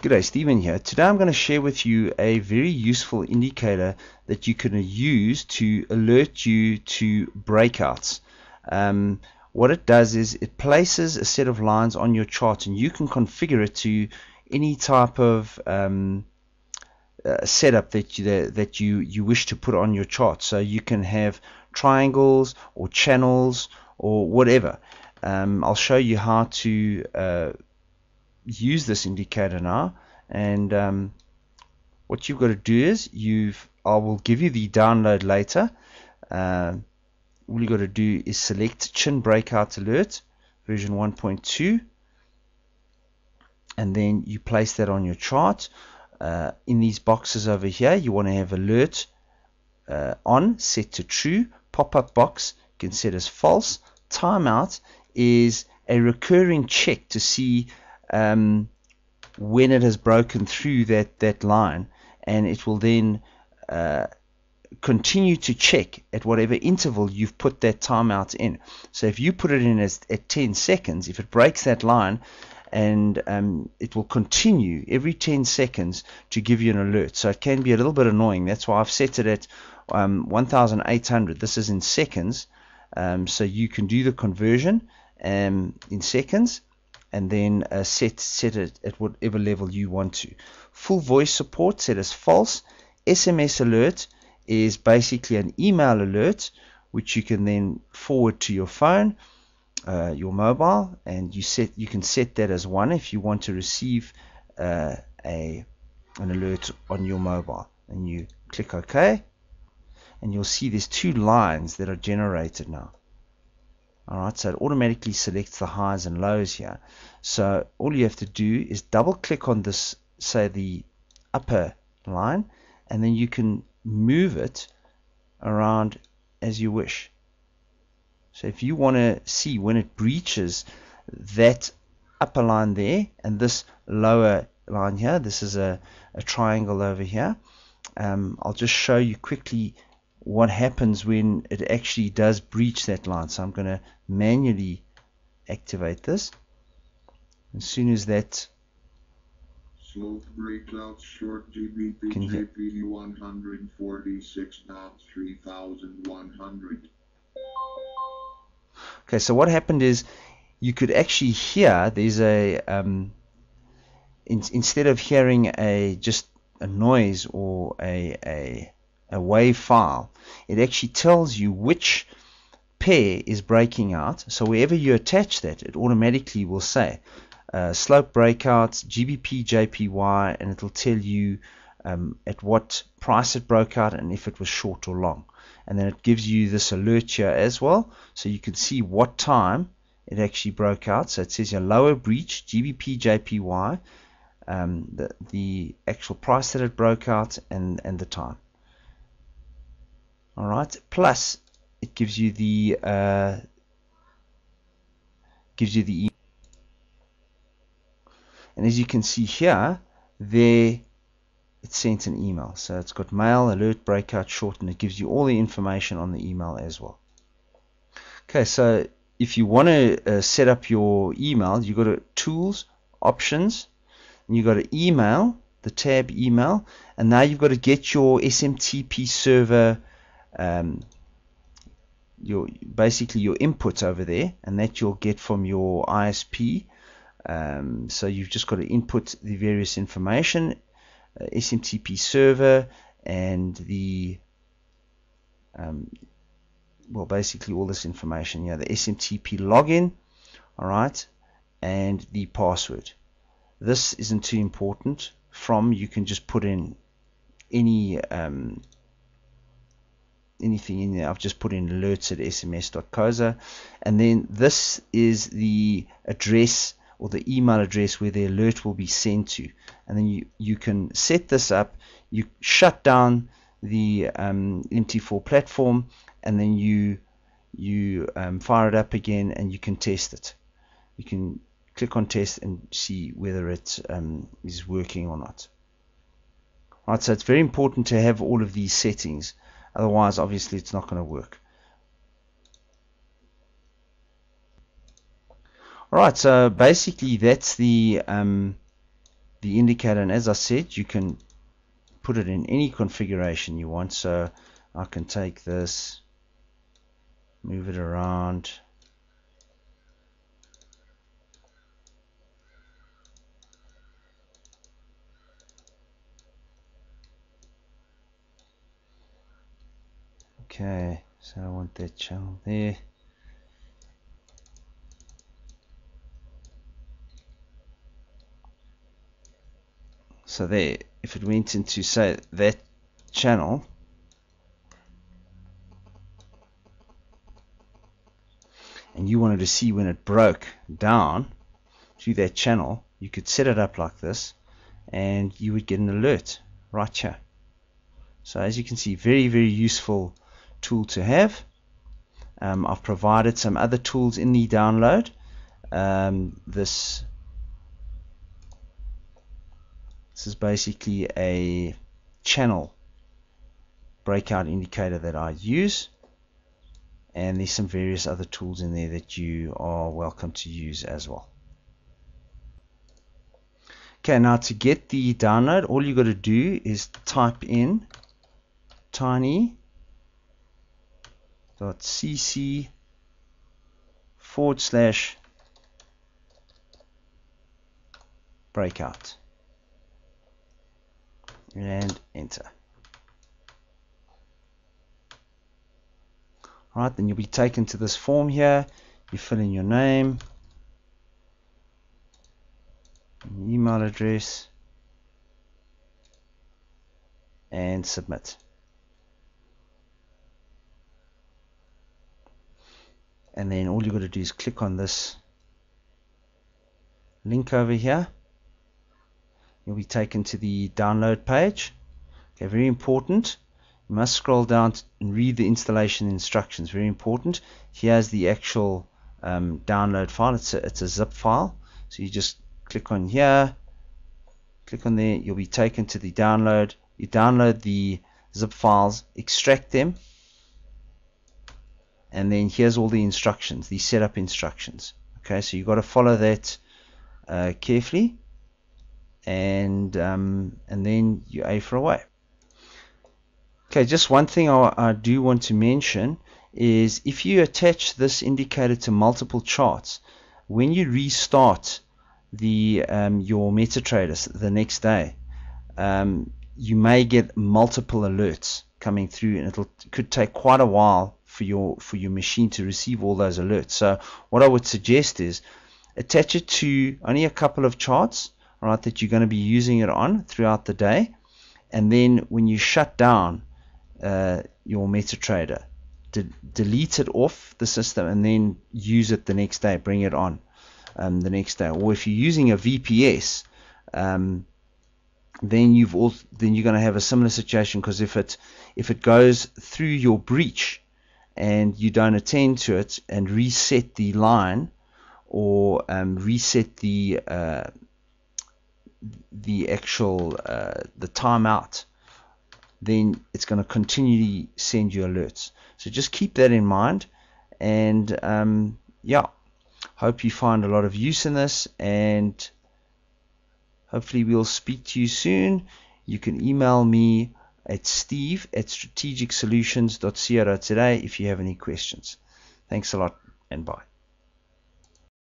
G'day, Stephen here. Today I'm going to share with you a very useful indicator that you can use to alert you to breakouts. What it does is it places a set of lines on your chart, and you can configure it to any type of setup that you wish to put on your chart. So you can have triangles or channels or whatever. I'll show you how to use this indicator now, and what you've got to do is I will give you the download later. All you got to do is select Chin Breakout Alert version 1.2, and then you place that on your chart. In these boxes over here, you want to have alert on, set to true. Pop-up box you can set as false. Timeout is a recurring check to see when it has broken through that line, and it will then continue to check at whatever interval you've put that timeout in. So if you put it in at 10 seconds, if it breaks that line, and it will continue every 10 seconds to give you an alert. So it can be a little bit annoying. That's why I've set it at 1,800. This is in seconds, so you can do the conversion in seconds, and then set it at whatever level you want to. Full voice support set as false. SMS alert is basically an email alert which you can then forward to your phone, your mobile, and you can set that as 1 if you want to receive an alert on your mobile, and you click OK, and you'll see there's 2 lines that are generated now. Alright, so it automatically selects the highs and lows here. So all you have to do is double click on this, say the upper line, and then you can move it around as you wish. So if you want to see when it breaches that upper line there and this lower line here, this is a triangle over here, I'll just show you quickly what happens when it actually does breach that line. So I'm going to manually activate this. As soon as that Slope breakout short GBP 146 knots 3100. Okay, so what happened is you could actually hear there's a instead of hearing just a noise or a wave file, it actually tells you which pair is breaking out. So wherever you attach that, it automatically will say slope breakout, GBP, JPY, and it'll tell you at what price it broke out and if it was short or long. And then it gives you this alert here as well, so you can see what time it actually broke out. So it says your lower breach, GBP, JPY, the actual price that it broke out, and the time. Alright, plus it gives you the and as you can see here, there it sent an email. So it's got mail, alert, breakout, short, and it gives you all the information on the email as well. Okay, so if you want to set up your email, you go to Tools, Options, and you go to Email, the tab Email, and now you've got to get your SMTP server, basically your input over there, and that you'll get from your ISP. So you've just got to input the various information, SMTP server, and the well, basically all this information here, the SMTP login, alright, and the password. This isn't too important. You can just put in any anything in there. I've just put in alerts at sms.coza, and then this is the address or the email address where the alert will be sent to, and then you can set this up. You shut down the MT4 platform, and then you fire it up again, and you can test it. You can click on test and see whether it is working or not. Right, so it's very important to have all of these settings, otherwise obviously it's not going to work. Alright, so basically that's the the indicator, and as I said, you can put it in any configuration you want. So I can take this, move it around, okay, so I want that channel there. So there, if it went into, say, that channel, and you wanted to see when it broke down through that channel, you could set it up like this, and you would get an alert right here. So as you can see, very, very useful tool to have. I've provided some other tools in the download. This is basically a channel breakout indicator that I use, and there's some various other tools in there that you are welcome to use as well. Okay, now to get the download, all you got to do is type in tiny.cc/breakout and enter. Alright, then you'll be taken to this form here. You fill in your name, email address, and submit. And then all you got to do is click on this link over here. You'll be taken to the download page. Okay, very important. You must scroll down and read the installation instructions. Very important. Here's the actual download file. It's a zip file. So you just click on here, click on there. You'll be taken to the download. You download the zip files, extract them, and then here's all the instructions, the setup instructions. Okay, so you've got to follow that carefully, and then you're A for away. Okay, just one thing I do want to mention is if you attach this indicator to multiple charts, when you restart the your MetaTrader the next day, you may get multiple alerts coming through, and it could take quite a while for your machine to receive all those alerts. So what I would suggest is attach it to only a couple of charts, all right, that you're going to be using it on throughout the day, and then when you shut down your MetaTrader, delete it off the system and then use it the next day, bring it on the next day. Or if you're using a VPS, then you're going to have a similar situation, because if it goes through your breach and you don't attend to it and reset the line, or reset the actual the timeout, then it's going to continually send you alerts. So just keep that in mind, and yeah, hope you find a lot of use in this, and hopefully we'll speak to you soon. You can email me at steve@strategicsolutions.co.za if you have any questions. Thanks a lot, and bye.